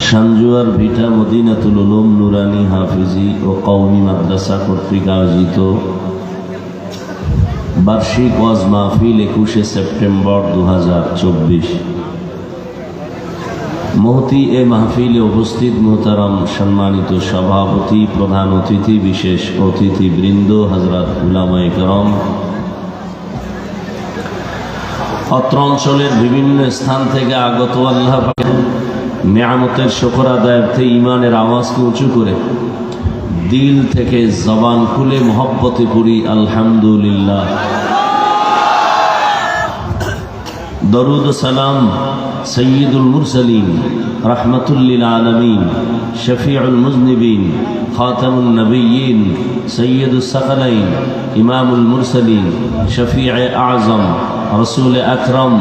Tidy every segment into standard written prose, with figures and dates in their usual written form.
সানজুয়ার ভিটা মদিনাতুল উলুম নুরানি হাফিজি ও কওমি মাদ্রাসা কর্তৃক আয়োজিত বার্ষিক ওয়াজ মাহফিল 21শে সেপ্টেম্বর 2024। মহতি এ মাহফিলে উপস্থিত মোহতারাম সম্মানিত সভাপতি, প্রধান অতিথি, বিশেষ অতিথিবৃন্দ, হযরত উলামায়ে কেরাম, অত্র অঞ্চলের বিভিন্ন স্থান থেকে আগত আল্লাহ পাকের নেয়ামতের শুকর আদায়ার্থে ঈমানের আওয়াজকে উঁচু করে দিল থেকে জবান খুলে মহব্বতে পড়ি আলহামদুলিল্লাহ। দরুদ ও সালাম সৈয়দুল মুরসালিন, রাহমাতুল লিল আলামিন, শফিউল মুজনিবিন, খাতামুন নবিয়্যিন, সৈয়দুস সাকালাইন, ইমামুল মুরসালিন, শফিয়ে আযম, রসুল আকরম,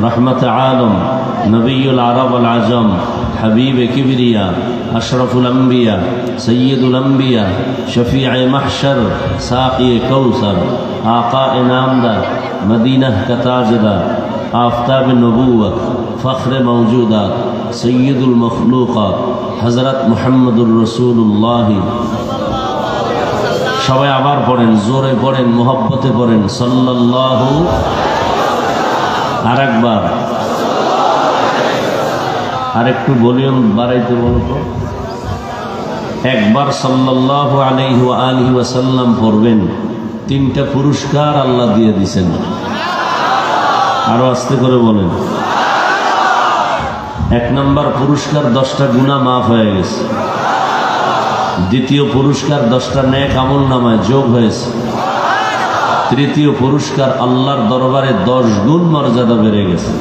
রহমত আলম, নবীউল আরব আল আজম, হাবিব কিবরিয়া, আশরফুল আম্বিয়া, সৈয়দুল আম্বিয়া, শফিয়ে মাহশর, সাকি কৌসর, আকা নামদার, মদিনা का ताजदार, आफताब नबूवत, फ़ख्र मौजूदात, सैयदुल मखलूक़ात, हज़रत मुहम्मदुर रसूलुल्लाह। সবাই আবার পড়েন, জোরে পড়েন, মোহব্বতে পড়েন সাল্লাল্লাহু। আরেকবার, আরেকটু ভলিউম বাড়াইতে বলো তো। একবার সাল্লাল্লাহু আলাইহি ওয়া আলিহি ওয়াসাল্লাম পড়বেন, 3টা পুরস্কার আল্লাহ দিয়ে দিয়েছেন। আরো আস্তে করে বলেন। 1 নম্বর পুরস্কার 10টা গুনাহ মাফ হয়ে গেছে। দ্বিতীয় পুরস্কার 10টা নেক আমল নামায় যোগ হয়েছে। তৃতীয় পুরস্কার আল্লাহর দরবারে 10 গুণ মর্যাদা বেড়ে গেছে।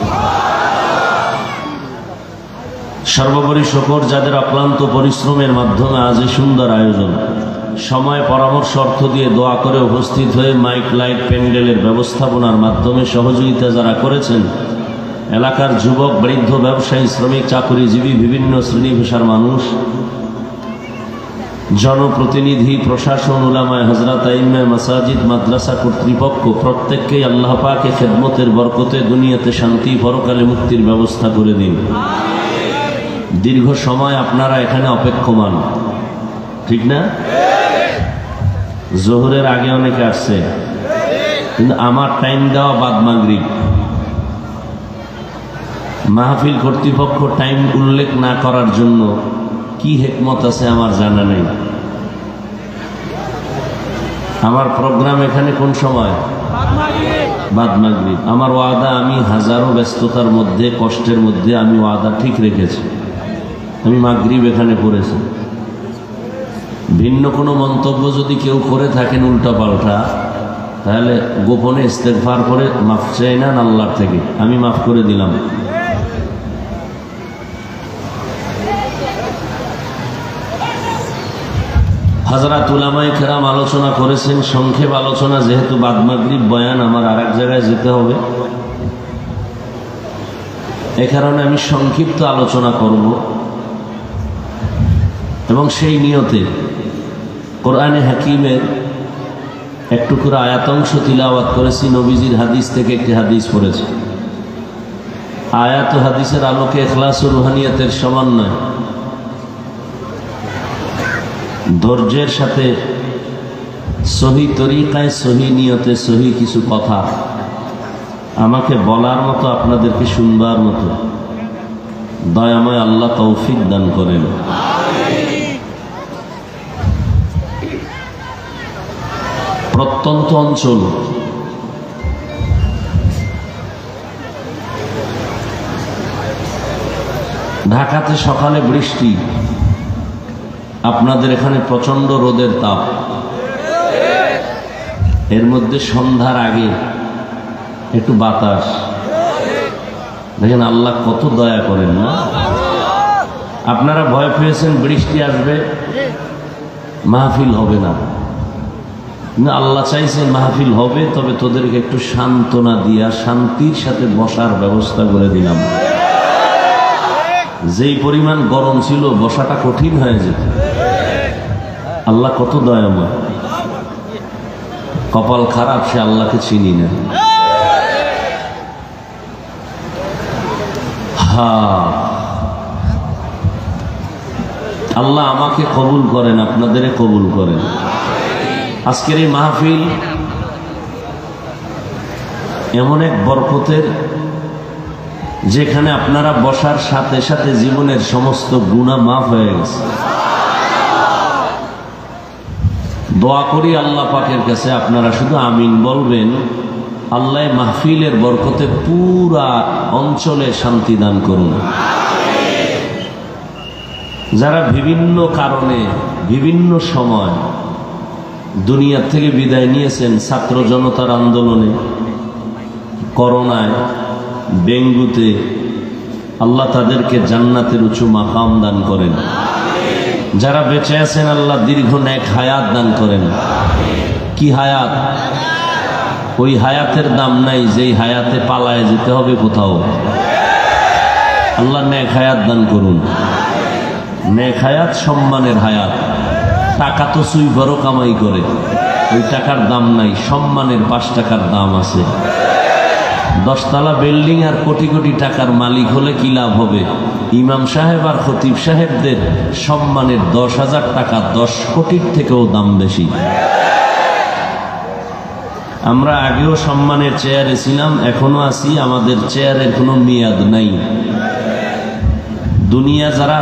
সর্বোপরি শুকর যাদের অক্লান্ত পরিশ্রমের মাধ্যমে আজ এই সুন্দর আয়োজন, সময় পরামর্শ অর্থ দিয়ে দোয়া করে উপস্থিত হয়ে মাইক লাইট প্যান্ডেলের ব্যবস্থাপনার মাধ্যমে সহযোগিতা যারা করেছেন, এলাকার যুবক, বৃদ্ধ, ব্যবসায়ী, শ্রমিক, চাকরিজীবী, বিভিন্ন শ্রেণী পেশার মানুষ, জনপ্রতিনিধি, প্রশাসন, উলামায়ে হযরত, আইম্মায়ে মাসাজিদ, মাদ্রাসা কর্তৃপক্ষ, প্রত্যেককেই আল্লাহ পাকের খেদমতের বরকতে দুনিয়াতে শান্তি, পরকালে মুক্তির ব্যবস্থা করে দিন। দীর্ঘ সময় আপনারা এখানে অপেক্ষমান, ঠিক না? জোহরের আগে অনেকে আসছে, কিন্তু আমার টাইম দেওয়া বাদ মাগরিব। মাহফিল কর্তৃপক্ষ টাইম উল্লেখ না করার জন্য কি হিকমত আছে আমার জানা নেই। আমার প্রোগ্রাম এখানে কোন সময়? বাদ মাগরিব। আমার ওয়াদা, আমি হাজারো ব্যস্ততার মধ্যে, কষ্টের মধ্যে আমি ওয়াদা ঠিক রেখেছি। আমি মাগরিব এখানে পড়েছি। ভিন্ন কোনো মন্তব্য যদি কেউ করে থাকেন উল্টা পাল্টা, তাহলে গোপনে ইস্তেগফার করে মাফ চাই না আল্লাহর থেকে, আমি মাফ করে দিলাম। হযরত উলামায়ে কেরাম আলোচনা করেছেন, সংক্ষেপ আলোচনা, যেহেতু বাদ মাগরিব বয়ান, আমার আরেক জায়গায় যেতে হবে, এ কারণে আমি সংক্ষিপ্ত আলোচনা করব এবং সেই নিয়তে কোরআনে হাকিমের একটু করে আয়াতাংশ তিলাওয়াত করেছি। নবীজির হাদিস থেকে একটি হাদিস পড়েছি। আয়াত ও হাদিসের আলোকে ইখলাস ও রুহানিয়াতের সমন্বয়, ধৈর্যের সাথে সহি তরিকায়, সহি নিয়তে, সহি কিছু কথা আমাকে বলার মতো, আপনাদেরকে শুনবার মতো দয়াময় আল্লাহ তৌফিক দান করেন। প্রত্যন্ত অঞ্চল, ঢাকাতে সকালে বৃষ্টি, আপনাদের এখানে প্রচন্ড রোদের তাপ, এর মধ্যে সন্ধ্যার আগে একটু বাতাস। দেখেন আল্লাহ কত দয়া করেন না? আপনারা ভয় পেয়েছেন বৃষ্টি আসবে, মাহফিল হবে না। আল্লাহ চাইছেন মাহফিল হবে, তবে তোদেরকে একটু সান্ত্বনা দিয়া শান্তির সাথে বসার ব্যবস্থা করে দিলাম। যেই পরিমাণ গরম ছিল, বসাটা কঠিন হয়ে যেত। আল্লাহ কত দয়াময়। কপাল খারাপ, সে আল্লাহকে চিনি না। আল্লাহ আমাকে কবুল করেন, আপনাদের কবুল করেন। আজকের এই মাহফিল এমন এক বরকতের, যেখানে আপনারা বসার সাথে সাথে জীবনের সমস্ত গুনাহ মাফ হয়ে গেছে। দোয়া করি আল্লাহ পাকের কাছে, আপনারা শুধু আমিন বলবেন। আল্লাহ মাহফিলের বরকতে পুরা অঞ্চলে শান্তি দান করুন। যারা বিভিন্ন কারণে বিভিন্ন সময় দুনিয়া থেকে বিদায় নিয়েছেন, ছাত্র জনতার আন্দোলনে, করোনায়, ডেঙ্গুতে, আল্লাহ তাদেরকে জান্নাতের উঁচু মাকাম দান করেন। যারা বেঁচে আছেন আল্লাহ দীর্ঘ নেক হায়াত দান করেন। কি হায়াত? ওই হায়াতের দাম নাই যেই হায়াতে পালায় যেতে হবে কোথাও। আল্লাহ নেক হায়াত দান করুন। নেক হায়াত সম্মানের হায়াত। টাকা তো সুই বড় কামাই করে, ওই টাকার দাম নাই, সম্মানের 5 টাকার দাম আছে। 10 তলা বিল্ডিং আর কোটি কোটি টাকার মালিক হলে কি লাভ হবে? ইমাম সাহেব আর খতিব সাহেবদের সম্মানের 10,000 টাকা 10 কোটির থেকেও দাম বেশি। আমরা আগেও সম্মানের চেয়ারে ছিলাম, এখনো আছি, আমাদের চেয়ারের কোনো মেয়াদ নাই। দুনিয়া যারা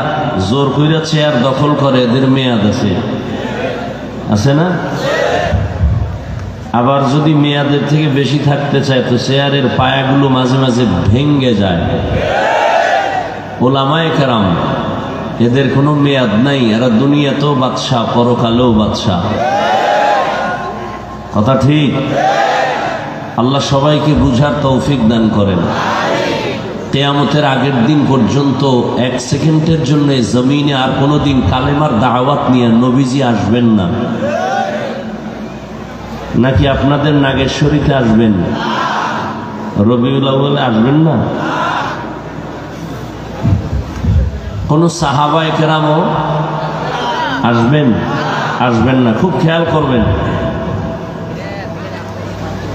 জোর কইরা চেয়ার দখল করে এদের মেয়াদ আছে, আছে না? আবার যদি মেয়াদের থেকে বেশি থাকতে চায় তো চেয়ারের পায়াগুলো মাঝে মাঝে ভেঙ্গে যায়। ওলামায়ে কেরাম এদের কোনো মেয়াদ নাই, এরা দুনিয়াতেও বাদশাহ, পরকালেও বাদশাহ। কথা ঠিক? আল্লাহ সবাইকে বুঝার তৌফিক দান করেন। কিয়ামতের আগের দিন পর্যন্ত 1 সেকেন্ডের জন্য জমিনে আর কোনোদিন কালেমার দাওয়াত নিয়ে নবীজি আসবেন না। নাকি আপনাদের নাগেশ্বরীতে আসবেন? রবিউল আউয়ালে আসবেন না? কোন সাহাবায়ে কেরামও আসবেন? আসবেন না। খুব খেয়াল করবেন।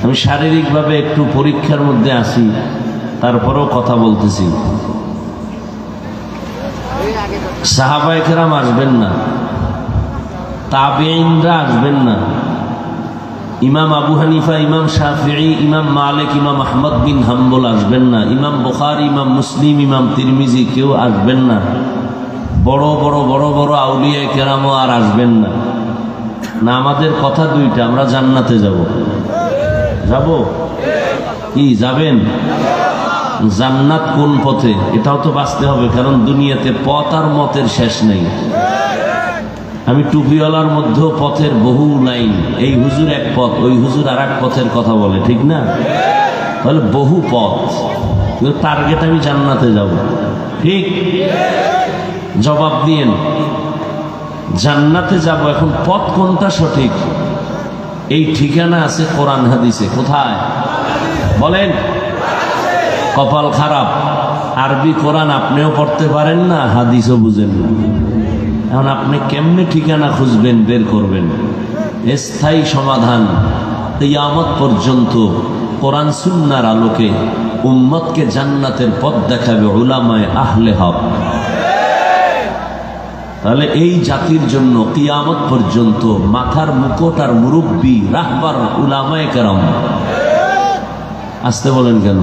আমি শারীরিকভাবে একটু পরীক্ষার মধ্যে আছি, তারপরেও কথা বলতেছি। সাহাবায়ে কেরাম আসবেন না, তাবেঈনরা আসবেন না, ইমাম আবু হানিফা, ইমাম শাফিঈ, ইমাম মালিক, ইমাম আহমদ বিন হাম্বল আসবেন না, ইমাম বুখারী, ইমাম মুসলিম, ইমাম তিরমিজি কেউ আসবেন না। বড় বড় বড় বড় আউলিয়া কেরামও আর আসবেন না। না, আমাদের কথা দুইটা, আমরা জান্নাতে যাব। যাব কি? যাবেন? জান্নাত কোন পথে এটাও তো বাঁচতে হবে, কারণ দুনিয়াতে পথ আর মতের শেষ নেই। আমি টুপিওয়ালার মধ্যেও পথের বহু লাইন। এই হুজুর এক পথ, ওই হুজুর আর এক পথের কথা বলে, ঠিক না? তাহলে বহু পথ, কিন্তু টার্গেট আমি জান্নাতে যাব। ঠিক? জবাব দিয়েন। জান্নাতে যাব, এখন পথ কোনটা সঠিক? এই ঠিকানা আছে কোরআন হাদিসে। কোথায় বলেন? কপাল খারাপ, আরবি কোরআন আপনিও পড়তে পারেন না, হাদিসও বুঝেন না। এখন আপনি কেমনে ঠিকানা খুঁজবেন, বের করবেন? স্থায়ী সমাধান কিয়ামত পর্যন্ত কোরআন সুন্নাহর আলোকে উম্মতকে জান্নাতের পথ দেখাবে উলামায়ে আহলে হক। তাহলে এই জাতির জন্য কিয়ামত পর্যন্ত মাথার মুকুট আর মুরব্বী রাহবার উলামায়ে কেরাম। আসতে বলেন কেন?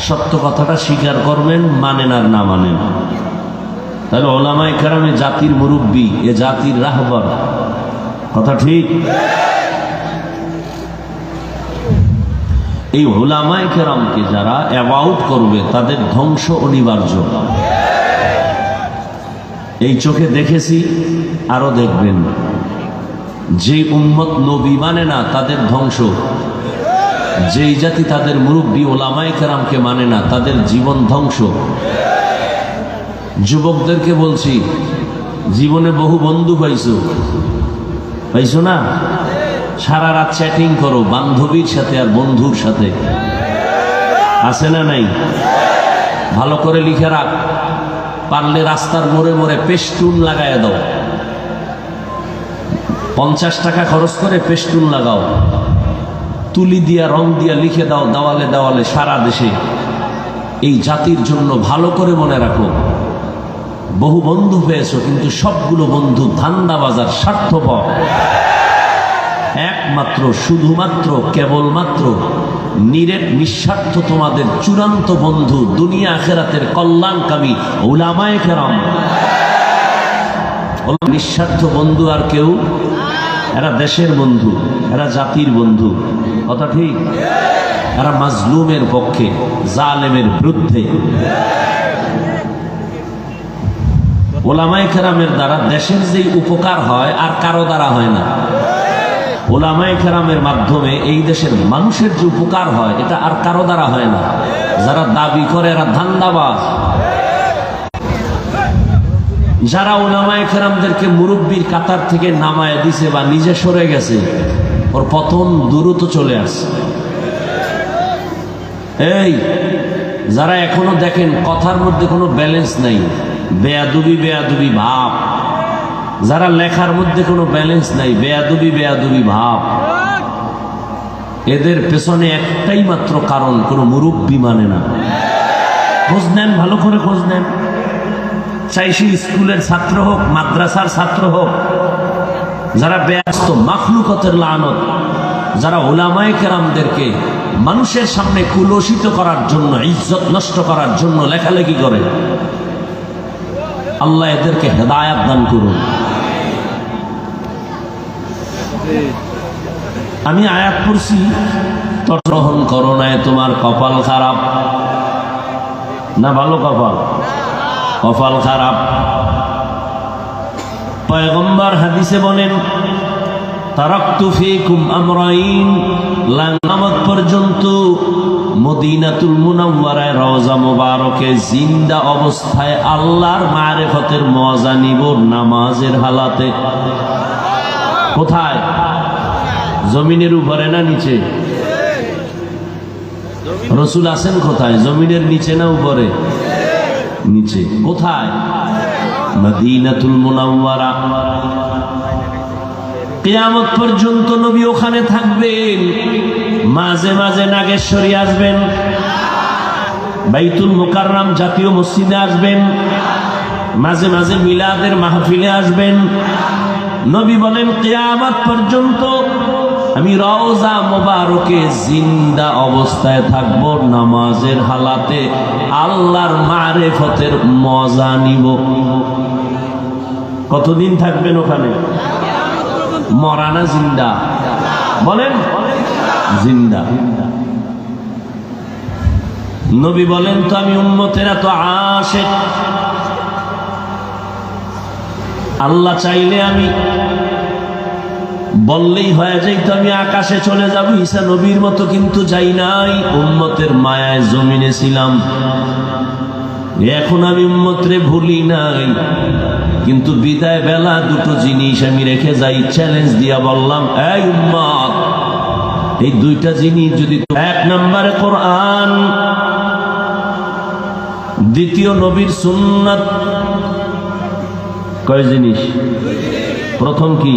সত্য কথাটা স্বীকার করবেন, মানেন আর না মানেন। তাহলে উলামায়ে কেরামে জাতির মুরব্বী, এ জাতির রাহবার। কথা ঠিক? এই উলামায়ে কেরামকে যারা অ্যাবাউট করবে তাদের ধ্বংস অনিবার্য। এই চোখে দেখেছি, আরো দেখবেন। যে উম্মত নবী মানে না তাদের ধ্বংস। যেই জাতি তাদের মুরব্বী উলামায়ে কেরামকে মানে না তাদের জীবন ধ্বংস। যুবকদেরকে বলছি, জীবনে বহু বন্ধু পাইছো না? সারা রাত চ্যাটিং করো বান্ধবীর সাথে আর বন্ধুর সাথে, আছে না নাই? ভালো করে লিখে রাখ। পারলে রাস্তার মোড়ে মোড়ে পেস্টুন লাগায় দাও। 50 টাকা খরচ করে পেস্টুন লাগাও, তুলি দিয়া রং দিয়া লিখে দাও দেওয়ালে দেওয়ালে সারা দেশে। এই জাতির জন্য ভালো করে মনে রাখো, বহু বন্ধু পেয়েছো, কিন্তু সবগুলো বন্ধু ধান্দাবাজার, স্বার্থপর। একমাত্র, শুধুমাত্র, কেবলমাত্র নিঃস্বার্থ তোমাদের চূড়ান্ত বন্ধু, দুনিয়া আখিরাতের কল্যাণকামী উলামায়ে কেরাম। নিঃস্বার্থ বন্ধু আর কেউ, এরা দেশের বন্ধু, এরা জাতির বন্ধু। কথা ঠিক? এরা মাজলুমের পক্ষে, জালেমের বিরুদ্ধে। উলামায়ে কেরামের দ্বারা দেশের যে উপকার হয় আর কারো দ্বারা হয় না। উলামায়ে কেরামের মাধ্যমে এই দেশের মানুষের যে উপকার হয়, এটা আর কারো দ্বারা হয় না। যারা দাবি করে এরা ধান্দাবাজ। যারা উলামায়ে কেরামদেরকে মুরব্বীর কাতার থেকে নামায় দিছে বা নিজে সরে গেছে, ওর পতন দ্রুত চলে আসে। এই যারা এখনো দেখেন কথার মধ্যে কোনো ব্যালেন্স নাই, বেয়াদবি বেয়াদবি ভাব, যারা লেখার মধ্যে কোনো ব্যালেন্স নাই, বেয়াদবি বেয়াদবি ভাব, এদের পেছনে একটাই মাত্র কারণ, কোনো মুরব্বী মানে না। খোঁজ নেন, ভালো করে খোঁজ নেন। চাইছি স্কুলের ছাত্র হোক, মাদ্রাসার ছাত্র হোক, যারা ব্যস্ত মাখলুকতের লানত, যারা উলামায়ে কেরামদেরকে মানুষের সামনে কুলসিত করার জন্য, ইজ্জত নষ্ট করার জন্য লেখালেখি করে, আল্লাহ এদেরকে হেদায়েত দান করুন। আমি আয়াত পড়ছি, গ্রহণ করো না, তোমার কপাল খারাপ না ভালো কপাল? কপাল খারাপ। পয়গম্বর হাদিসে বলেন, তারাকতু ফীকুম আমরাইন, কিয়ামত পর্যন্ত মদিনাতুল মুনাওয়ারায় রওজা মুবারকে জিন্দা অবস্থায় আল্লাহর মারিফতের মজা নিব নামাজের হালাতে। কোথায়? জমিনের উপরে না নিচে? রাসূল আছেন কোথায়? জমিনের নিচে না উপরে? নিচে। কোথায়? মদিনাতুল মুনাওয়ারা। কিয়ামত পর্যন্ত নবী ওখানে থাকবেন। মাঝে মাঝে নাগেশ্বরী আসবেন, বাইতুল মুকাররম জাতীয় মসজিদে আসবেন, মাঝে মাঝে মিলাদের মাহফিলে আসবেন। নবী বলেন, কিয়ামত পর্যন্ত আমি রওজা মুবারকে জিন্দা অবস্থায় থাকব, নামাজের হালাতে আল্লাহর মারিফতের মজা নিব। কতদিন থাকবেন ওখানে? মরা না জিন্দা? বলেন জিন্দা। নবী বলেন, তো আমি উম্মতেরা তো আশিক, আল্লাহ চাইলে আমি বললেই হয়ে যাই তো আমি আকাশে চলে যাব ঈসা নবীর মতো, কিন্তু যাই নাই। উম্মতের মায়ায় জমিনে ছিলাম। এখন আমি উম্মতরে ভুলি নাই, কিন্তু বিদায় বেলা দুটো জিনিস আমি রেখে যাই। চ্যালেঞ্জ দিয়া বললাম, এই উম্মত, এই দুইটা জিনিস যদি, এক নম্বরে কোরআন, দ্বিতীয় নবীর সুন্নাত। কয় জিনিস? প্রথম কি?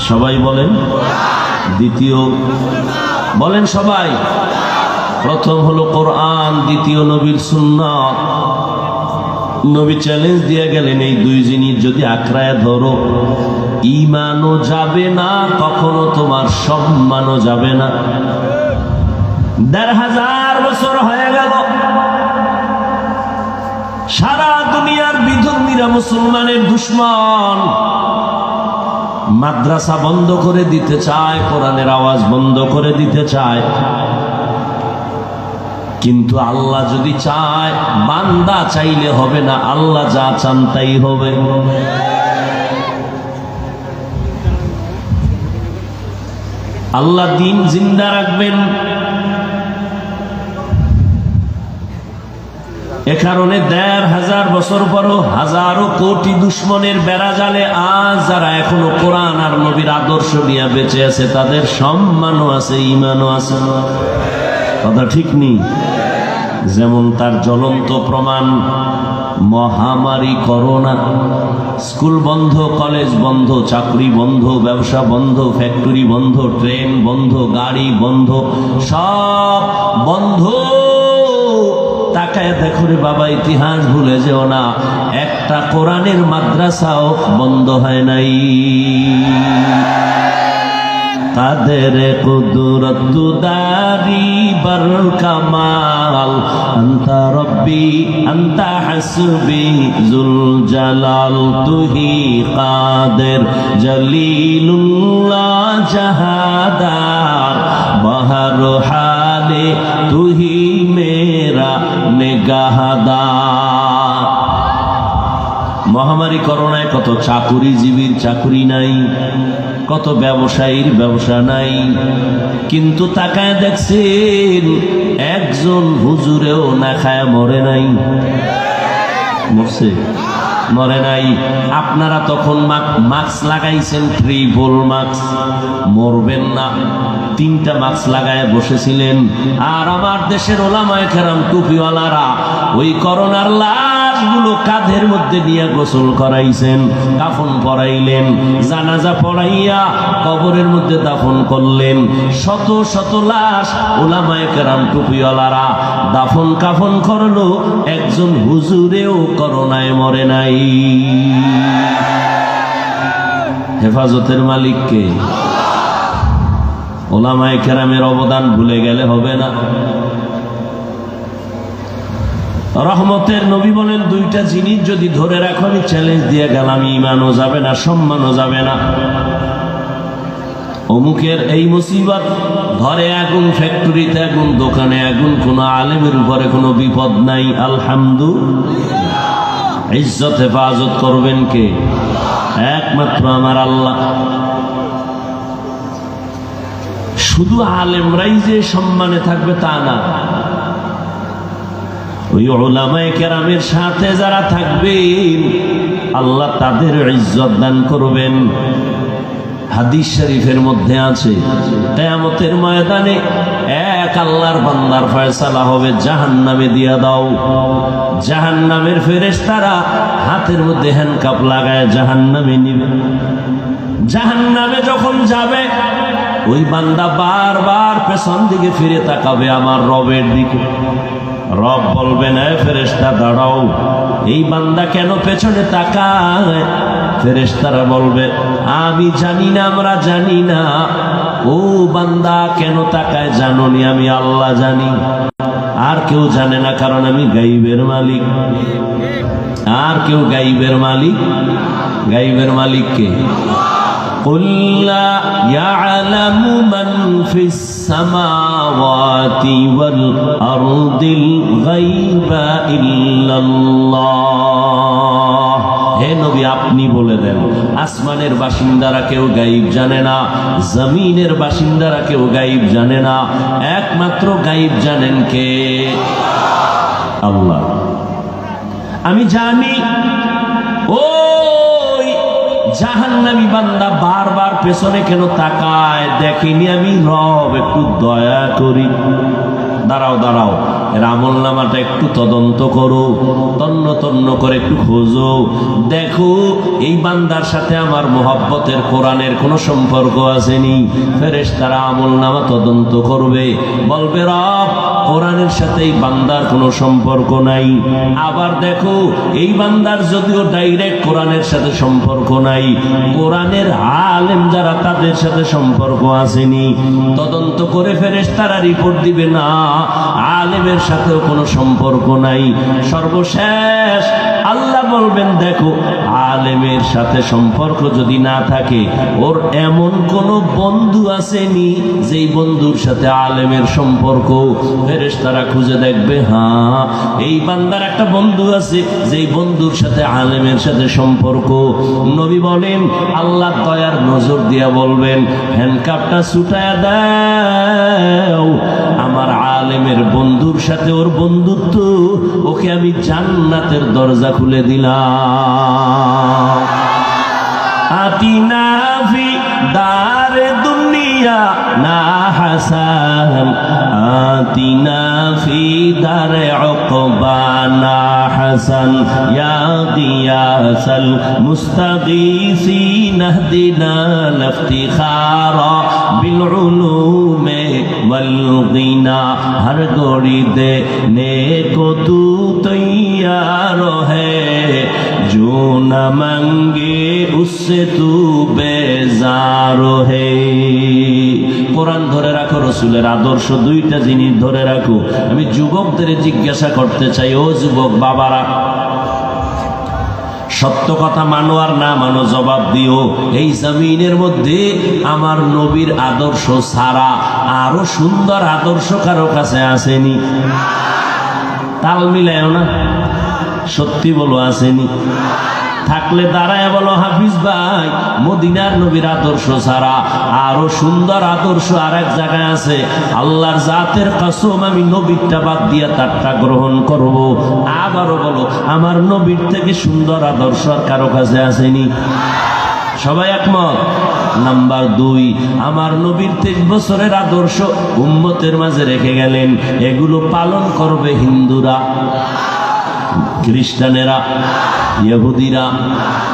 সবাই বলেন। দ্বিতীয় বলেন সবাই। প্রথম হলো কোরআন, দ্বিতীয় নবীর সুন্নাত। নবী চ্যালেঞ্জ দিয়ে গেলেন, এই দুই জিনিস যদি আঁকড়ায় ধরো, ঈমানও যাবে না, কখনো তোমার সম্মানও যাবে না। ১৫০০ বছর হয়ে গেল, সারা দুনিয়ার বিধর্মীরা মুসলমানের দুশ্মন। মাদ্রাসা বন্ধ করে দিতে চায়, কোরআনের আওয়াজ বন্ধ করে দিতে চায়, কিন্তু আল্লাহ যদি চায়, বান্দা চাইলে হবে না, আল্লাহ যা চান তাই হবে। আল্লাহ দিন জিন্দা রাখবেন। এ কারণে ১৫০০ বছর পরও হাজারো কোটি দুশ্মনের বেড়া জালে আজ যারা এখনো কোরআন আর নবীর আদর্শ নিয়ে বেঁচে আছে, তাদের সম্মানও আছে, ঈমানও আছে। কথা ঠিক নেই? যেমন তার জ্বলন্ত প্রমাণ মহামারী করোনা। স্কুল বন্ধ, কলেজ বন্ধ, চাকরি বন্ধ, ব্যবসা বন্ধ, ফ্যাক্টরি বন্ধ, ট্রেন বন্ধ, গাড়ি বন্ধ, সব বন্ধ। তাকায় দেখো রে বাবা, ইতিহাস ভুলে যেও না। এক একটা কোরআনের মাদ্রাসাও বন্ধ হয় নাই। কাদের কুদরত দারি বর কামাল আনতা রব্বি আনতা হাসবি জুল জালাল তুহি কাদের জলিলুল্লাহ জাহাদার বহর হালে তুহি মেরা নিগাহদার। মহামারী করোনায় কত চাকুরিজীবীর চাকুরি নাই, কত ব্যবসায়ীর ব্যবসা নাই, কিন্তু তাকায় দেখছেন একজন হুজুরেও না খায় মরে নাই। মরছে? মরে নাই। আপনারা তখন মাস্ক লাগাইছেন, ট্রিপল মাস্ক, মরবেন না। 3টা মাস্ক লাগায় বসেছিলেন। আর আমার দেশের ওলামায়ে কেরাম টুপিওয়ালারা ওই করোনার লাশগুলো কাঁধের মধ্যে নিয়ে গোসল করাইছেন, কাফন পরাইলেন, জানাজা পড়াইয়া কবরের মধ্যে দাফন করলেন। শত শত লাশ ওলামায়ে কেরাম টুপিওয়ালারা দাফন কাফন করলো, একজন হুজুরেও করোনায় মরে নাই। হেফাজতের মালিক কে? ওলামায়ে কেরামের অবদান ভুলে গেলে হবে না। রহমতের নবী বলেন, 2টা জিনিস যদি ধরে রাখো, আমি চ্যালেঞ্জ দিয়ে গেলাম, ঈমানও যাবে না, সম্মানও যাবে না। অমুকের এই মুসিবত, ঘরে আগুন, ফ্যাক্টরিতে আগুন, দোকানে আগুন, কোন আলেমের উপরে কোনো বিপদ নাই, আলহামদুলিল্লাহ। ইজ্জত হেফাজত করবেন কে? একমাত্র আমার আল্লাহ। শুধু আলেমরাই যে সম্মানে থাকবে তা না, ওই উলামায়ে কেরামের সাথে যারা থাকবেন আল্লাহ তাদের ইজ্জত দান করবেন। হাদিস শরীফের মধ্যে আছে, কিয়ামতের ময়দানে এক আল্লাহর বান্দার ফয়সালা হবে, জাহান্নামে দিয়া দাও। জাহান্নামের ফেরেশতারা হাতের মধ্যে হ্যান্ডকাপ লাগায় জাহান্নামে নিবে। জাহান্নামে যখন যাবে, ওই বান্দা বারবার পেছন দিকে ফিরে তাকাবে আমার রবের দিকে। রব বলবেন, এ ফেরেশতা দাঁড়াও। এই বান্দা কেন পেছনে তাকায়? ফেরেশতারা বলবে, আমি জানি না, আমরা জানি না। ও বান্দা কেন তাকায় জানোনি? আমি আল্লাহ জানি, আর কেউ জানে না, কারণ আমি গাইবের মালিক। আর কেউ গাইবের মালিক? গাইবের মালিক কে? قُلْ لَا يَعْلَمُ مَنْ فِي السَّمَاوَاتِ وَالْأَرْضِ الْغَيْبَ إِلَّا اللَّهُ। হে নবী, আপনি বলে দেন, আসমানের বাসিন্দারা কেউ গায়েব জানে না, জমিনের বাসিন্দারা কেউ গায়েব জানে না, একমাত্র গায়েব জানেন কে? আল্লাহ। আমি জানি ওই জাহান্নামী বান্দা বারবার পেছনে কেন তাকায়, দেখিনি আমি রব, একটু দয়া করি। দাঁড়াও দাঁড়াও, এর আমল নামাটা একটু তদন্ত করো, তন্ন তন্ন করে একটু খোঁজো, দেখো এই বান্দার সাথে আমার মোহাব্বতের কোরআনের কোনো সম্পর্ক আসেনি। ফেরেশতারা আমল নামা তদন্ত করবে, বলবে রব কোরআনের সাথে এই বান্দার কোনো সম্পর্ক নাই। আবার দেখো এই বান্দার যদিও ডাইরেক্ট কোরআনের সাথে সম্পর্ক নাই, কোরআনের আলেম যারা তাদের সাথে সম্পর্ক আসেনি। তদন্ত করে ফেরেশতারা রিপোর্ট দিবে না, আলেমের সাথেও কোনো সম্পর্ক নাই। সর্বশেষ আল্লাহ বলবেন, দেখো আলেমের সাথে সম্পর্ক যদি না থাকে, ওর এমন কোন বন্ধু আসেনি যেই বন্ধুর সাথে আলেমের সম্পর্ক। ফেরেশতারা খুঁজে দেখবে, হ্যাঁ এই বান্দার একটা বন্ধু আছে যেই বন্ধুর সাথে আলেমের সাথে সম্পর্ক। নবী বলেন, আল্লাহ দয়ার নজর দিয়া বলবেন, হ্যান্ডকাপটা ছুটায়া দাও, আমার আলেমের বন্ধুর সাথে ওর বন্ধুত্ব, ওকে আমি জান্নাতের দরজা খুলে দিলাম। আতিনা ফি দারে দুনিয়া না হাসান آتنا في دار عقبانا حسن يا غياث المستغيثين اهدنا الافتخار بالعلوم والغنى ہر گوڑی دینے کو تو تیار ہے جو نہ مانگے اس سے تو بیزار ہے কোরআন ধরে রাখো, রসুলের আদর্শ, দুইটা জিনিস ধরে রাখো। আমি যুবকদের জিজ্ঞাসা করতে চাই, ও যুবক বাবারা, সত্য কথা মানো আর না মানো জবাব দিও। এই জমিনের মধ্যে আমার নবীর আদর্শ ছাড়া আরো সুন্দর আদর্শ কারো কাছে আসেনি? তাল মিলায়ও না, সত্যি বলো আসেনি? থাকলে দাঁড়ায় বলো হাফিজ ভাই, মদিনার নবীর আদর্শ ছাড়া আরো সুন্দর আদর্শ আর এক জায়গায় আছে। আল্লাহর জাতের কসম, আমি নবীরটা বাদ দিয়া তারটা গ্রহণ করব। আবারও বলো, আমার নবীর থেকে সুন্দর আদর্শ আর কারো কাছে আসেনি? সবাই একমত? নাম্বার 2, আমার নবীর 23 বছরের আদর্শ উম্মতের মাঝে রেখে গেলেন। এগুলো পালন করবে হিন্দুরা, খ্রিস্টানেরা, ইহুদিরা,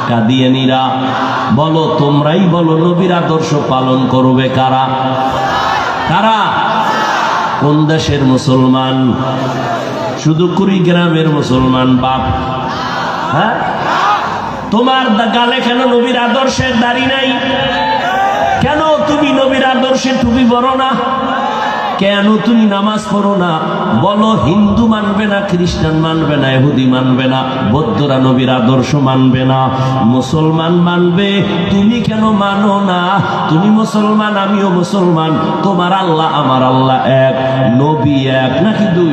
কাদিয়ানীরা। বলো, তোমরাই বলো, নবীর আদর্শ পালন করবে কারা? কারা? কোন দেশের মুসলমান? শুধু কুড়িগ্রামের মুসলমান বাপ? হ্যাঁ, তোমার গালে কেন নবীর আদর্শের দাড়ি নাই? কেন তুমি নবীর আদর্শে টুপি পরো না? কেন তুমি নামাজ পড়ো না? বলো, হিন্দু মানবে না, খ্রিস্টান মানবে না, ইহুদি মানবে না, বৌদ্ধরা নবীর আদর্শ মানবে না, মুসলমান মানবে। তুমি কেন মানো না? তুমি মুসলমান, আমিও মুসলমান, তোমার আল্লাহ আমার আল্লাহ এক, নবী এক নাকি 2?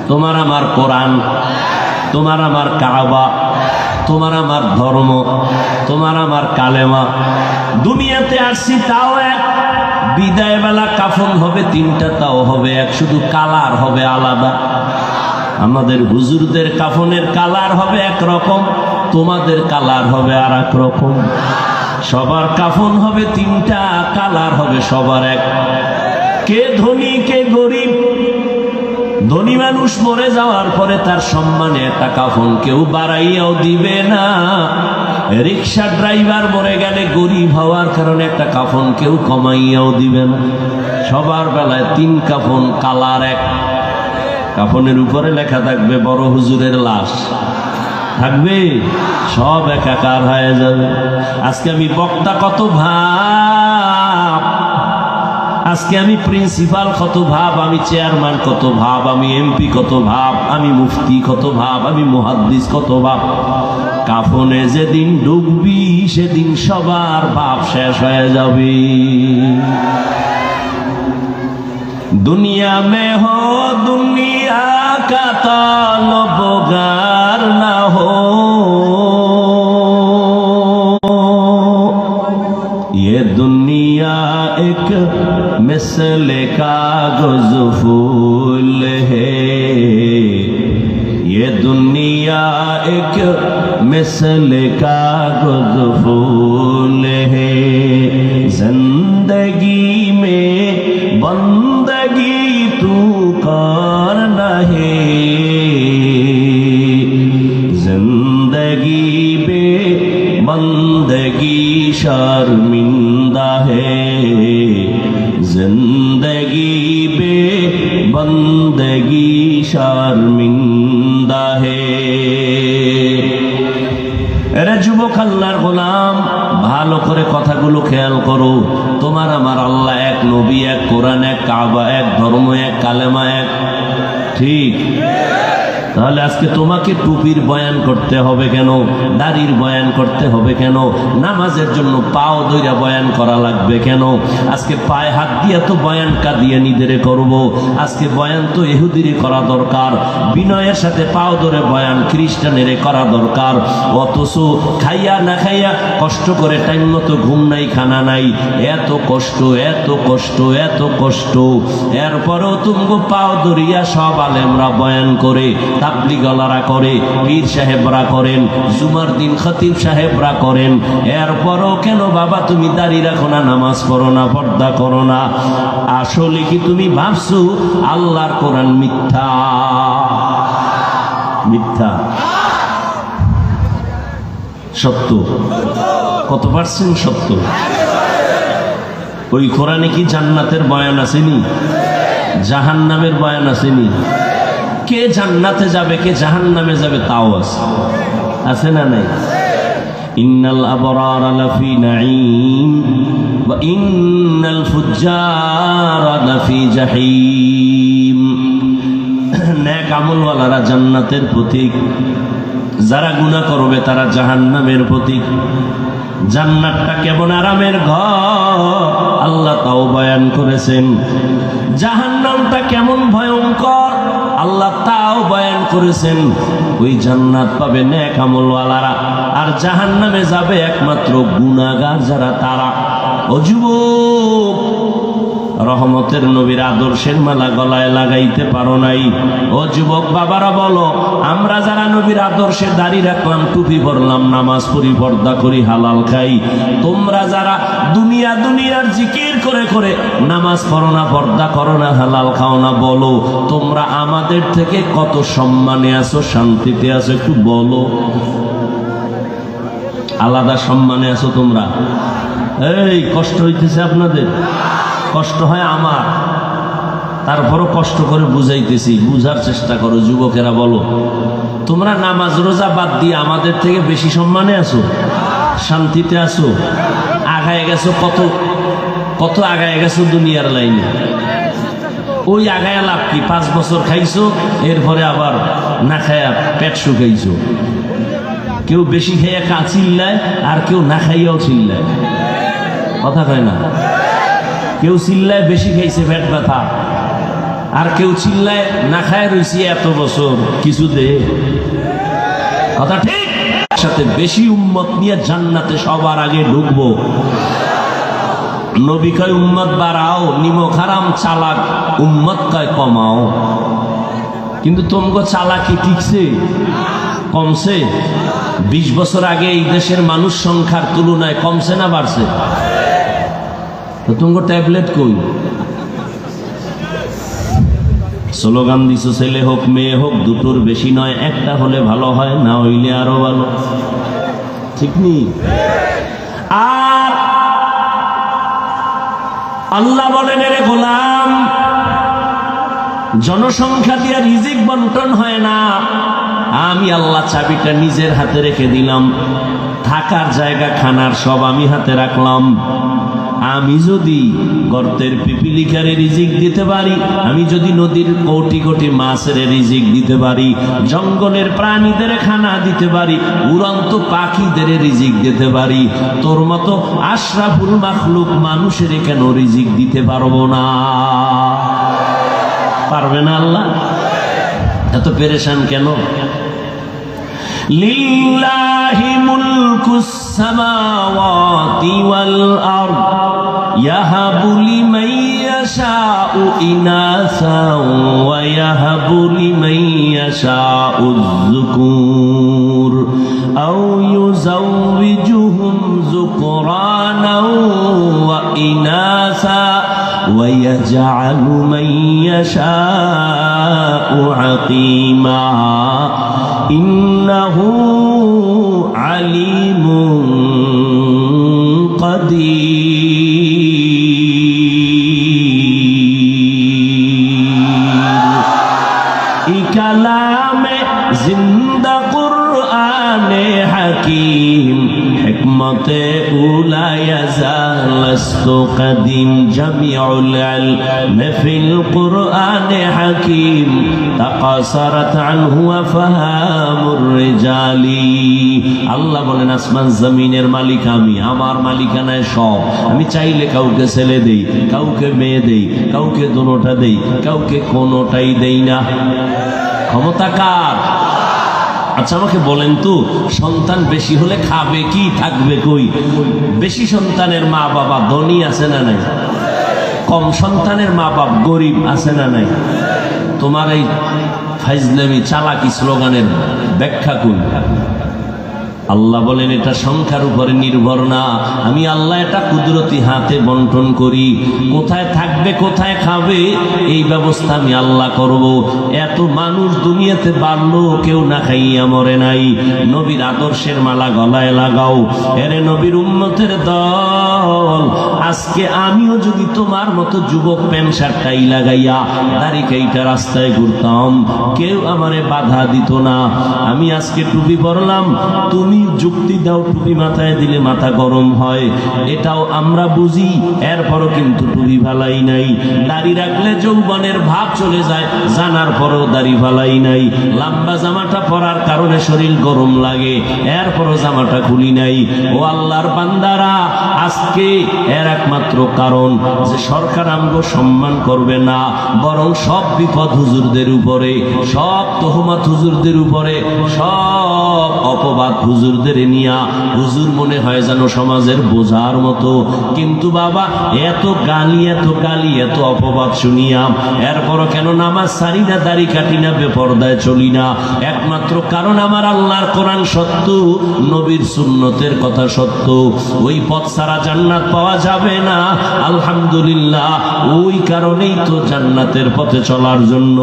তোমার আমার কোরআন, তোমার আমার কাবা, তোমার আমার ধর্ম, তোমার আমার কালেমা। দুনিয়াতে আসছি তাও এক, বিদায় বেলা কাফন হবে 3টা, তাও হবে এক, শুধু কালার হবে আলাদা। আমাদের হুজুরদের কাফনের কালার হবে একরকম, তোমাদের কালার হবে আর এক রকম। সবার কাফন হবে 3টা, কালার হবে সবার এক। কে ধনী কে গরিব? ধনী মানুষ মরে যাওয়ার পরে তার সম্মানে একটা কাফন কেউ বাড়াইয়াও দিবে না। রিক্সা ড্রাইভার মরে গেলে গরিব হওয়ার কারণে একটা কাফন কেউ কমাইয়াও দিবে না। সবার বেলায় 3 কাফন, কালার এক। কাফনের উপরে লেখা থাকবে বড় হুজুরের লাশ, থাকবে সব একাকার হয়ে যাবে। আজকে আমি বক্তা কত ভাব, আজকে আমি প্রিন্সিপাল কত ভাব, আমি চেয়ারম্যান কত ভাব, আমি এমপি কত ভাব, আমি মুফতি কত ভাব, আমি মুহাদ্দিস কত ভাব। কাফনে যেদিন ডুববি সেদিন সবার ভাব শেষ হয়ে যাবে। দুনিয়া মে হো দুনিয়া কা তালবগার না হো, ये दुनिया एक मिसल कागज फूल है, ये दुनिया एक मिसल कागज फूल है। जिंदगी में बंदगी तू करना है, जिंदगी में बंदगी शर्मिंदा है, जिंदगी बे बंदगी शर्मिंदा है। এরা যুবক আল্লাহর গোলাম, ভালো করে কথাগুলো খেয়াল করো। তোমার আমার আল্লাহ এক, নবী এক, কোরআন এক, কাবা এক, ধর্ম এক, কালেমা এক, ঠিক? তাহলে আজকে তোমাকে টুপির বয়ান করতে হবে কেন? দাড়ির বয়ান করতে হবে কেন? নামাজের জন্য পাও দইরা বয়ান করা লাগবে কেন? আজকে পায়ে হাত দিয়ে তো বয়ান কাঁদিয়ে নিদেরে করব। আজকে বয়ান তো ইহুদিরে করা দরকার, বিনয়ের সাথে পাও ধরে বয়ান খ্রিস্টানেরে করা দরকার। অথচ খাইয়া না খাইয়া কষ্ট করে টাইম মতো ঘুম নাই, খানা নাই, এত কষ্ট, এত কষ্ট, এত কষ্ট। এরপরেও তুমি পাও ধরিয়া সব আলেমরা বয়ান করে, তাবলীগওয়ালারা করে, পীর সাহেবরা করেন, জুমার দিন খতিব সাহেবরা করেন। এরপরও কেন বাবা তুমি দাড়ি রাখো না, নামাজ পড়ো না, পর্দা করো না? আসলে কি তুমি ভাবছো আল্লাহর কোরআন মিথ্যা? মিথ্যা? সত্য? কত পার্সেন্ট সত্য? ওই কোরআনে কি জান্নাতের বয়ান আসেনি? জাহান্নামের বয়ান আসেনি? কে জান্নাতে যাবে কে জাহান্নামে যাবে তাও আছে, আছে না নাই? ইন্নাল আবরারা লাফি নাঈম ওয়া ইন্নাল ফুজ্জারা লাফি জাহিম। নেক আমলওয়ালারা জান্নাতের পথিক, যারা গুনাহ করবে তারা জাহান্নামের পথিক। জান্নাতটা কেমন আরামের ঘর আল্লাহ তাও বয়ান করেছেন। জাহান্নামটা কেমন ভয়ঙ্কর আল্লাহ তাও বয়ান করেছেন। ওই জান্নাত পাবে নেক আমলওয়ালারা, আর জাহান্নামে যাবে একমাত্র গুনাহগার যারা তারা। ও যুবক, রহমতের নবীর আদর্শের মালা গলায় লাগাইতে পারো নাই? ও যুবক বাবারা বলো, আমরা যারা নবীর আদর্শে দাড়ি রাখলাম, টুপি পরলাম, নামাজ পড়ি, পর্দা করি, হালাল খাই, তোমরা যারা দুনিয়ার জিকির করে করে নামাজ পড়ো না, পর্দা করো না, হালাল খাও না, বলো তোমরা আমাদের থেকে কত সম্মানে আছো, শান্তিতে আছো? একটু বলো। আলাদা সম্মানে আছো তোমরা? এই কষ্ট হইতেছে আপনাদের? কষ্ট হয় আমার, তারপরও কষ্ট করে বুঝাইতেছি, বুঝার চেষ্টা করো। যুবকেরা বলো, তোমরা নামাজ রোজা বাদ দিয়ে আমাদের থেকে বেশি সম্মানে আছো, শান্তিতে আছো, আগায় গেছো, কত কত আগায় গেছো দুনিয়ার লাইনে। ওই আগায় লাভ কি? 5 বছর খাইছো, এরপরে আবার না খায়া পেট শুকাইছো। কেউ বেশি খাইয়া চিল্লায়, আর কেউ না খাইয়াও চিল্লায়। কথা কয় না? কেউ চিল্লায় বেশি খাইছে পেট ব্যথা, আর কেউ চিল্লায় না খায় রইছি এত বছর, কিছু দে। কথা ঠিক? সাথে বেশি উম্মত নিয়ে জান্নাতে সবার আগে ঢুকবো। নবী কয় উম্মত বাড়াও, নিমক হারাম চালাক, উম্মত কয় কমাও। কিন্তু তোমগো চালাকি ঠিকছে? কমছে? 20 বছর আগে এই দেশের মানুষ সংখ্যার তুলনায় কমছে না বাড়ছে? তো তোমার ট্যাবলেট কই? স্লোগান দিছো ছেলে হোক মেয়ে হোক, দুটোর বেশি নয়, একটা হলে ভালো হয়, না হইলে আরো ভালো। ঠিক নি? আর আল্লাহ বলেন, রে গোলাম, জনসংখ্যা দিয়ে রিজিক বন্টন হয় না। আমি আল্লাহ চাবিটা নিজের হাতে রেখে দিলাম, থাকার জায়গা, খানার সব আমি হাতে রাখলাম। আমি যদি গর্তের পিপিলিকারে রিজিক দিতে পারি, আমি যদি নদীর কোটি কোটি মাছের রিজিক দিতে পারি, জঙ্গলের প্রাণীদের খানা দিতে পারি, উড়ন্ত পাখিদের রিজিক দিতে পারি, তোর মতো আশরাফুল মাখলুক মানুষের কেন রিজিক দিতে পারবো না? পারবে না আল্লাহ? এত পেরেশান কেন? লিল্লাহি মুলকুস সামাওয়াতি ওয়াল আরদ ইয়াহাবু লিমান ইয়াশাউ ইনাসা ওয়া ইয়াহাবু লিমান ইয়াশাউ যুকুর আও ইউযাওবিজুহুম যুকরানা ওয়া ইনাসা ওয়া ইয়াজআলু মান ইয়াশাউ আকিমা ইন্নাহু আলিমুন কাদির। ই কালামে জিন্দা কুরআনে হাকিম, হিকমতে উলা ইয়াজালস্তু কাদিম, জামিউল ইলম ফিল কুরআনে হাকিম, তাকাসারাত আনহু আফহামুর রিজালি। আল্লাহ বলেন, আসমান জমিনের মালিক আমি, আমার মালিকানায় সব। আমি চাইলে কাউকে ছেলে দেই, কাউকে মেয়ে দেই, কাউকে দুটোটা দেই, কাউকে কোনোটাই দেই না। ক্ষমতা কার? আচ্ছা আমাকে বলেন তো, সন্তান বেশি হলে খাবে কি, থাকবে কই? বেশি সন্তানের মা বাবা ধনী আছে না নাই? কম সন্তানের মা বাপ গরিব আছে না নাই? তোমার এই ফাইজলামি চালাকি স্লোগানের ব্যাখ্যা করুন। আল্লাহ বলেন এটা সংখ্যার উপরে নির্ভর না, আমি আল্লাহ এটা কুদরতি হাতে বন্টন করি। কোথায় থাকবে কোথায় খাবে এই ব্যবস্থা আমি আল্লাহ করব। এত মানুষ দুনিয়াতে বাড়লো, কেউ না খাইয়া মরে নাই। নবীর আদর্শের মালা গলায় লাগাও। এরে নবীর উম্মতের দল, আজকে আমিও যদি তোমার মতো যুবক প্যান্ট শার্টটাই লাগাইয়া দাড়ি কাইটা রাস্তায় ঘুরতাম, কেউ আমারে বাধা দিত না। আমি আজকে টুপি পরলাম, তুমি যুক্তি দাও টুপি মাথায় দিলে মাথা গরম হয়, এটাও আমরা বুঝি। এরপরও কিন্তু টুপি ফালাই নাই। দাড়ি রাখলে যৌবনের ভাব চলে যায়, জানার পরেও দাড়ি ফালাই নাই। লম্বা জামাটা পরার কারণে শরীর গরম লাগে, এরপরও জামাটা খুলি নাই। ও আল্লাহর বান্দারা, আজকে এর একমাত্র কারণ যে সরকার আমগো সম্মান করবে না, বরং সব বিপদ হুজুরদের উপরে, সব তহমাত হুজুরদের উপরে, সব অপবাদ হুজুরদের নিয়া। হুজুর মনে হয় যেন সমাজের বোঝার মতো। কিন্তু বাবা, এত গালি এত অপবাদ শুনিয়াম, এরপরও কেন নামাজ ছাড়ি না, দাড়ি কাটি না, বেপরদায় চলি না? একমাত্র কারণ আমার আল্লাহর কোরআন সত্য, নবীর সুন্নতের কথা সত্য। ওই পথ ছাড়া জান্নাত পাওয়া যাবে না। আলহামদুলিল্লাহ, ওই কারণেই তো জান্নাতের পথে চলার জন্য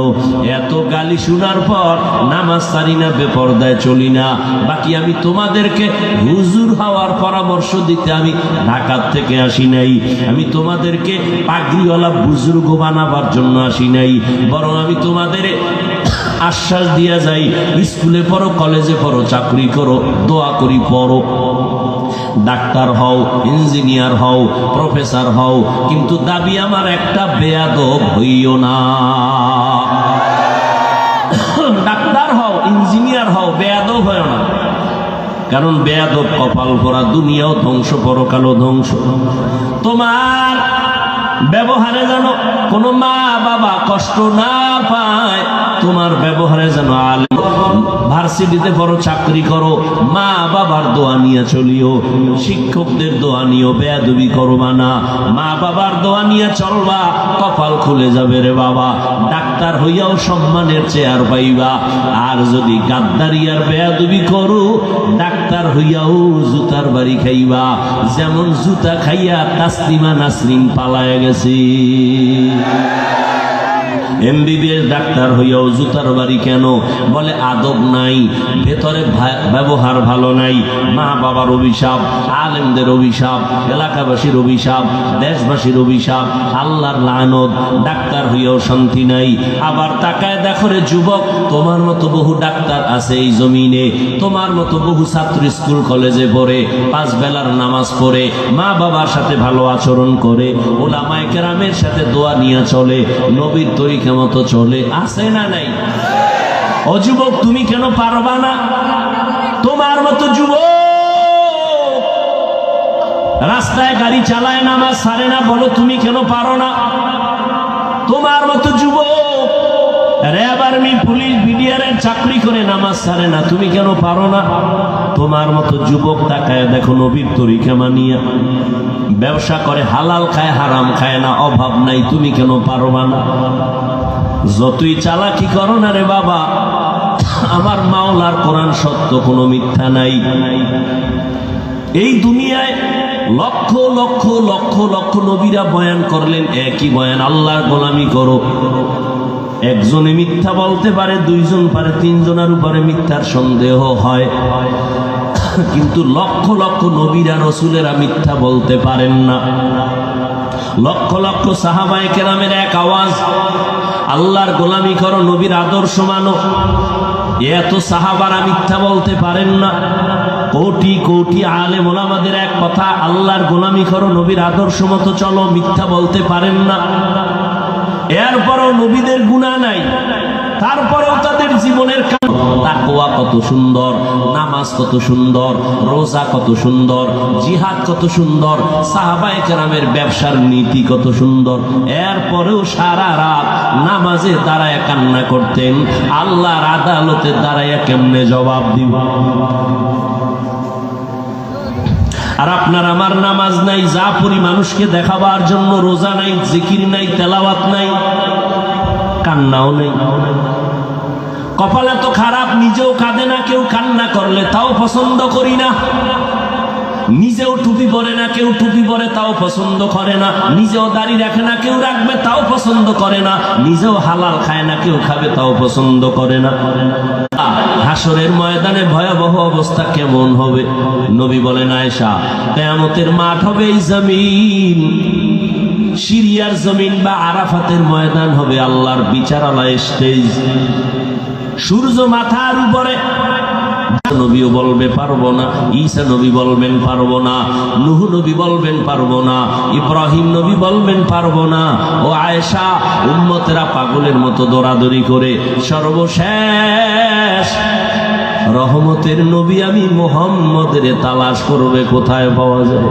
এত গালি শোনার পর নামাজ ছাড়ি না, বেপরদায় চলি না। বাকি আমি তোমাদেরকে হুজুর হওয়ার পরামর্শ দিতে আমি ঢাকা থেকে আসি নাই। আমি তোমাদেরকে পাগড়িওয়ালা বুজুর্গ বানাবার জন্য আসি নাই, বরং আমি তোমাদের আশ্বাস দিয়া যাই, স্কুলে পড়ো, কলেজে পড়ো, চাকরি করো, দোয়া করি পড়ো, ডাক্তার হও, ইঞ্জিনিয়ার হও, প্রফেসর হও, কিন্তু দাবি আমার একটা, বেয়াদব হইও না। ডাক্তার হও, ইঞ্জিনিয়ার হও, বেয়াদব হইও না। কারণ বেয়াদব কপাল ভরা, দুনিয়াও ধ্বংস, পরকালও ধ্বংস। তোমার ব্যবহারে যেন কোনো মা বাবা কষ্ট না পায়, তোমার ব্যবহারে যেন আলেম ভার্সিটিতে পড়ো, চাকরি করো, মা বাবার দোয়া নিয়ে চলিও, শিক্ষকদের দোয়া নিয়েও বেয়াদবি করবা না। মা বাবার দোয়া নিয়ে চলবা, কপাল খুলে যাবে রে বাবা। ডাক্তার হইয়াও সম্মানের চেয়ার পাইবা। আর যদি গাদ্দারি আর বেয়াদবি করো, ডাক্তার হইয়াও জুতার বাড়ি খাইবা। যেমন জুতা খাইয়া তাসলিমা নাসরিন পালায় গেছে। এমবিবিএস ডাক্তার হইয়াও জুতার বাড়ি কেন? বলে আদব নাই, ভেতরে ব্যবহার ভালো নাই। মা বাবার অভিশাপ, আলেমদের অভিশাপ, এলাকাবাসীর অভিশাপ, দেশবাসীর অভিশাপ, আল্লাহর লানত। ডাক্তার হইয়াও শান্তি নাই। আবার তাকায় দেখো রে যুবক, তোমার মতো বহু ডাক্তার আছে এই জমিনে, তোমার মতো বহু ছাত্র স্কুল কলেজে পড়ে, 5 বেলার নামাজ পড়ে, মা বাবার সাথে ভালো আচরণ করে, ওলামায়ে কেরামের সাথে দোয়া নিয়ে চলে, নবীর তরিকা মতো চলে, আছে না নাই? ও যুবক, তুমি কেন পারবা না? তোমার মতো যুবক রাস্তায় গাড়ি চালায়, নামাজ ছাড়ে না, বলো তুমি কেন পারো না? তোমার মতো যুবক র্যাব, আর্মি, পুলিশ, বিডিআরের চাকরি করে, নামাজ ছাড়ে না, তুমি কেন পারো না? তোমার মতো যুবক তাকায় দেখো নবীর তরিকা মানিয়া ব্যবসা করে, হালাল খায়, হারাম খায় না, অভাব নাই, তুমি কেন পারবা না? যতই চালাকি করো না রে বাবা, আমার মাওলার কোরআন সত্য, কোনো মিথ্যা নাই। এই দুনিয়ায় লক্ষ লক্ষ লক্ষ লক্ষ নবীরা বয়ান করলেন একই বয়ান, আল্লাহর গোলামি করো। একজনে মিথ্যা বলতে পারে, 2 জন পারে, 3 জনের উপরে মিথ্যার সন্দেহ হয়, কিন্তু লক্ষ লক্ষ নবীরা রসুলেরা মিথ্যা বলতে পারেন না। লক্ষ লক্ষ সাহাবায়ে কেরামের এক আওয়াজ, আল্লাহর গোলামি করো, নবীর আদর্শ মানো। এত সাহাবারা মিথ্যা বলতে পারেন না। কোটি কোটি আলেম ওলামাদের এক কথা, আল্লাহর গোলামি করো, নবীর আদর্শ মতো চলো, মিথ্যা বলতে পারেন না। এরপরও নবীদের গুনাহ নাই, তারপরেও তাদের জীবনের তাকওয়া কত সুন্দর, নামাজ কত সুন্দর, রোজা কত সুন্দর, জিহাদ কত সুন্দর, সাহাবায়ে কেরামের ব্যবসার নীতি কত সুন্দর। এরপরেও সারা রাত নামাজে দাঁড়ায় কান্না করতেন, আল্লাহর আদালতে দাঁড়ায় কেমনে জবাব দিব? আর আপনার আমার নামাজ নাই, যা পড়ি মানুষকে দেখাবার জন্য, রোজা নাই, জিকির নাই, তেলাওয়াত নাই, কান্নাও নেই। কপালে তো খারাপ, নিজেও কাঁদে না, কেউ কান্না করলে তাও পছন্দ করি না। নিজেও টুপি পরে না, কেউ টুপি পরে তাও পছন্দ করে না। নিজেও দাড়ি রাখে না, কেউ রাখবে তাও পছন্দ করে না। নিজেও হালাল খায় না, কেউ খাবে তাও পছন্দ করে না। হাসরের ময়দানে ভয়াবহ অবস্থা কেমন হবে? নবী বলেন, আয়েশা, কিয়ামতের মাঠ হবে এই জমিন, সিরিয়ার জমিন বা আরাফাতের ময়দান হবে আল্লাহর বিচারালয় স্টেজ। সূর্য মাথার উপরে। নবীও বলবে পারবো না, ঈসা নবী বলবেন পারবো না, নূহ নবী বলবেন পারবো না, ইব্রাহিম নবী বলবেন পারবো না। ও আয়েশা, উম্মতেরা পাগলের মতো দৌড়াদৌড়ি করে সর্বশেষ রহমতের নবী আমি মুহাম্মদের তালাশ করবে, কোথায় পাওয়া যায়।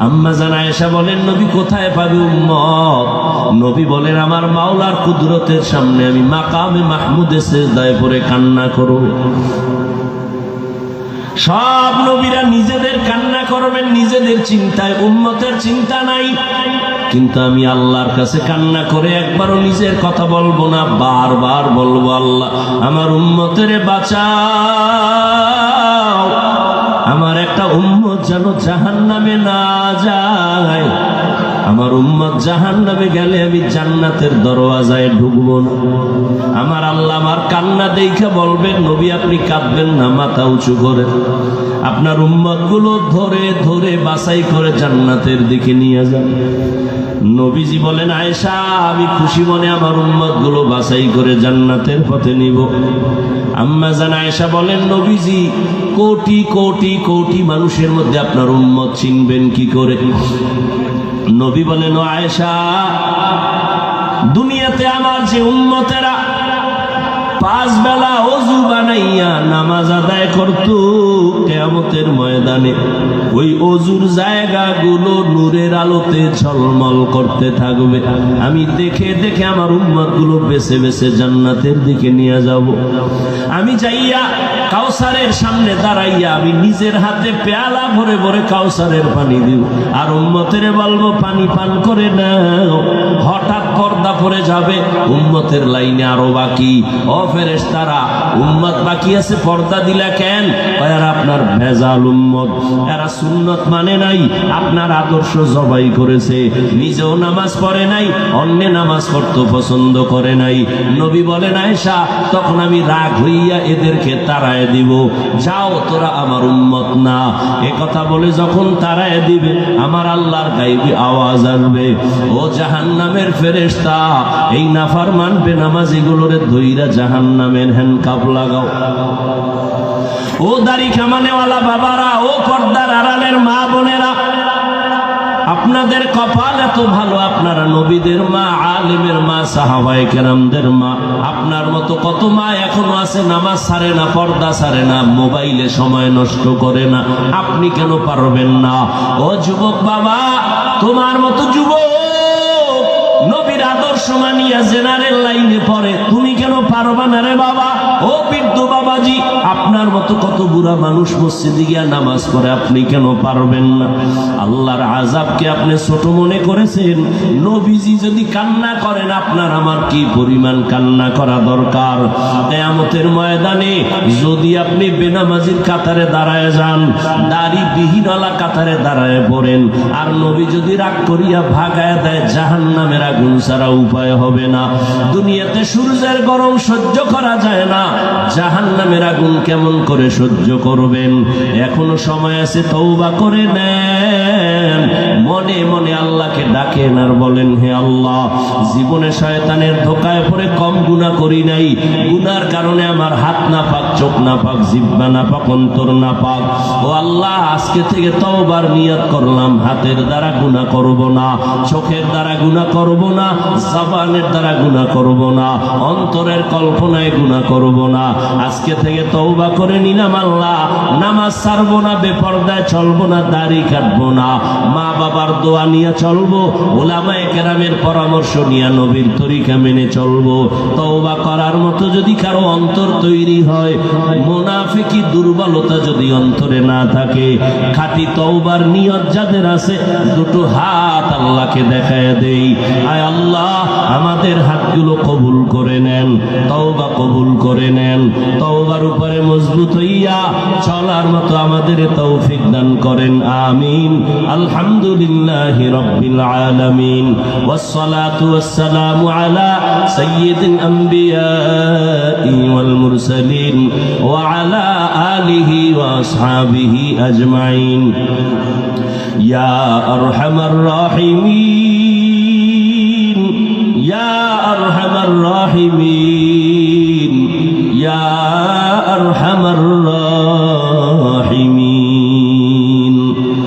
আম্মা জান আয়েশা বলেন, নবী কোথায় পাবে উম্মত? নবী বলেন, আমার মাওলার কুদরতের সামনে আমি মাকামে মাহমুদে সিজদায় পড়ে কান্না করব। সব নবীরা নিজেদের কান্না করবেন, নিজেদের চিন্তায়, উম্মতের চিন্তা নাই। কিন্তু আমি আল্লাহর কাছে কান্না করে একবারও নিজের কথা বলবো না, বারবার বলবো, আল্লাহ আমার উম্মতের বাঁচাও, আমার একটা উম্মত যেন জাহান্নামে না যায়। আমার উম্মত জাহান্নামে গেলে আমি জান্নাতের দরওয়াজায় ঢুকবো না। আমার আল্লাহ আমার কান্না দেখে বলবেন, নবী আপনি কাঁদবেন না, মাথা উঁচু করে আপনার উম্মত গুলো ধরে ধরে বাছাই করে জান্নাতের দিকে নিয়ে যান। নবীজি বলেন, আয়েশা, আমি খুশি মনে আমার উম্মত গুলো বাছাই করে জান্নাতের পথে নিব। আম্মা জান আয়েশা বলেন, নবীজি কোটি কোটি কোটি মানুষের মধ্যে আপনার উম্মত চিনবেন কি করে? নবী বলেন, ও আয়েশা, দুনিয়াতে আমার যে উম্মতেরা 5 বেলা ওযু বানাইয়া নামাজ আদায় করত, কিয়ামতের ময়দানে ওই ওযুর জায়গাগুলো নূরের আলোতে ঝলমল করতে থাকবে। আমি দেখে দেখে আমার উম্মতগুলো বেছে বেছে জান্নাতের দিকে নিয়ে যাব। আমি যাইয়া কাউসারের সামনে দাঁড়াইয়া আমি নিজের হাতে পেয়ালা ভরে ভরে কাউসারের পানি দিব, আর উম্মতের বলবো পানি পান করে নাও। হঠাৎ পর্দা পড়ে যাবে, উম্মতের লাইনে আরো বাকি। ও ফেরেশতারা, উম্মত বাকি আছে, পর্দা দিলা কেন? আর আপনার ভেজাল উম্মত, এরা সুন্নত মানে নাই, আপনার আদর্শ জবাই করেছে, নিজেও নামাজ পড়ে নাই, অন্য নামাজ পড়তে পছন্দ করে নাই। নবী বলেন, আয়েশা, তখন আমি রাগ হইয়া এদেরকে তাড়ায় দিব, যাও তোরা আমার উম্মত না। এ কথা বলে যখন তাড়ায় দিবে, আমার আল্লাহর গায়বী আওয়াজ আসবে, ও জাহান্নামের ফেরেশতা, এই নাফরমান বেনামাজিগুলোরে ধইরা জাহান্নামের হ্যান্ডকাপ লাগাও। ও দাড়ি কামানেওয়ালা বাবারা, ও পর্দার আড়ালের মা বোনেরা, আপনাদের কপাল এত ভালো, আপনারা নবীদের মা, আলেমের মা, সাহাবায়ে কেরামদের মা। আপনার মতো কত মা এখনো আছে নামাজ ছাড়ে না, পর্দা ছাড়ে না, মোবাইলে সময় নষ্ট করে না। আপনি কেন পারবেন না? ও যুবক বাবা, তোমার মতো যুবক নবীর আদর্শ মানিয়া জেনারেল লাইনে পড়ে, তুমি কেন পারবা না রে বাবা? ও বৃদ্ধ বাবাজি, আপনার মতো কত বুড়া মানুষ মসজিদে গিয়া নামাজ পড়ে, আপনি কেন পারবেন না? আল্লাহর আযাবকে আপনি ছোট মনে করেছেন। নবীজি যদি কান্না করেন, আপনার আমার কি পরিমাণ কান্না করা দরকার? কিয়ামতের ময়দানে যদি আপনি বেনামাজির কাতারে দাঁড়ায় যান, দাড়ি বিহীনওয়ালা কাতারে দাঁড়ায় পড়েন, আর নবী যদি রাগ করিয়া ভাগায় দেয়, জাহান্নামের আগুন ছাড়া উপায় হবে না। দুনিয়াতে সূর্যের গরম সহ্য করা যায় না, জাহান্নামের আগুন কেমন করে সহ্য করবেন? এখনো সময় আছে, তওবা করে নেন, মনে মনে আল্লাহকে ডাকেন আর বলেন, হে আল্লাহ, জীবনে শয়তানের ধোকায় পড়ে কম গুনাহ করি নাই, গুনার কারণে আমার হাত না পাক, চোখ না পাক, জিহ্বা না পাক, অন্তর না পাক। ও আল্লাহ, আজকে থেকে তওবার নিয়ত করলাম, হাতের দ্বারা গুনাহ করব না, চোখের দ্বারা গুনাহ করব না, জবানের দ্বারা গুনাহ করব না, অন্তরের কল্পনায় গুনাহ করব না। আজকে থেকে তওবা করে নিলাম আল্লাহ, নামাজ ছাড়বো না, বেপরদায় চলবো না, দাড়ি কাটবো না, মা বাবার দোয়া নিয়ে চলবো, উলামায়ে কেরামের পরামর্শ নিয়ে নবীর তরিকা মেনে চলবো। তওবা করার মতো যদি কারো অন্তর তৈরি হয়, মুনাফিকি দুর্বলতা যদি অন্তরে না থাকে, খাঁটি তওবার নিয়ত যাদের আছে, দুটো হাত আল্লাহকে দেখায় দেই, আয় আল্লাহ, আমাদের হাতগুলো কবুল করে নেন, তওবা কবুল করে নেন, তওবার উপরে মজবুত হইয়া চলার মতো আমাদের তৌফিক দান করেন, আমিন। আলহামদুলিল্লাহি রাব্বিল আলামিন, ওয়াসসালাতু ওয়াসসালামু আলা সাইয়্যিদিল আমবিয়াই ওয়াল মুরসালিন ওয়া আলা আলিহি ওয়া আসহাবিহি আজমাইন। ইয়া আরহামার রাহিমিন, ইয়া আরহামার রাহিমিন, ইয়া আরহামার